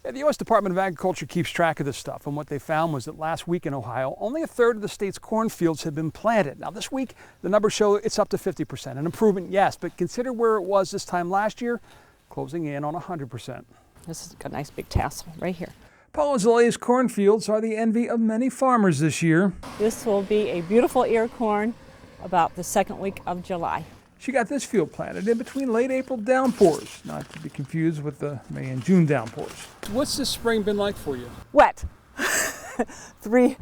Yeah, the U.S. Department of Agriculture keeps track of this stuff, and what they found was that last week in Ohio, only a third of the state's cornfields had been planted. Now this week, the numbers show it's up to 50%. An improvement, yes, but consider where it was this time last year, closing in on 100%. This is a nice big tassel right here. Paula Zalea's cornfields are the envy of many farmers this year. This will be a beautiful ear corn about the second week of July. She got this field planted in between late April downpours, not to be confused with the May and June downpours. What's this spring been like for you? Wet. 3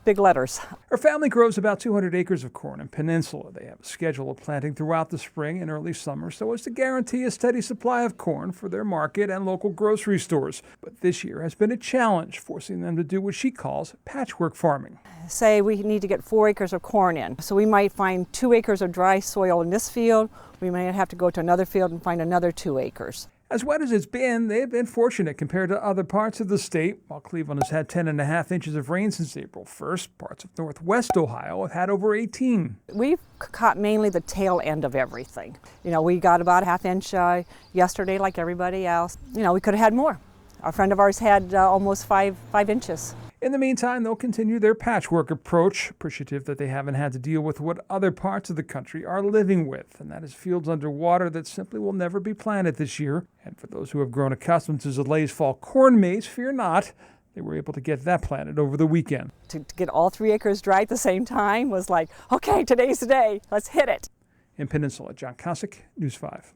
big letters. Her family grows about 200 acres of corn in Peninsula. They have a schedule of planting throughout the spring and early summer so as to guarantee a steady supply of corn for their market and local grocery stores. But this year has been a challenge, forcing them to do what she calls patchwork farming. Say we need to get 4 acres of corn in. So we might find 2 acres of dry soil in this field. We might have to go to another field and find another 2 acres. As wet as it's been, they've been fortunate compared to other parts of the state. While Cleveland has had 10.5 inches of rain since April 1st, parts of northwest Ohio have had over 18. We've caught mainly the tail end of everything. We got about a ½ inch yesterday like everybody else. We could have had more. A friend of ours had almost 5 inches. In the meantime, they'll continue their patchwork approach, appreciative that they haven't had to deal with what other parts of the country are living with, and that is fields underwater that simply will never be planted this year. And for those who have grown accustomed to Zalea's fall corn maze, fear not, they were able to get that planted over the weekend. To get all 3 acres dry at the same time was like, okay, today's the day, let's hit it. In Peninsula, John Kosick, News 5.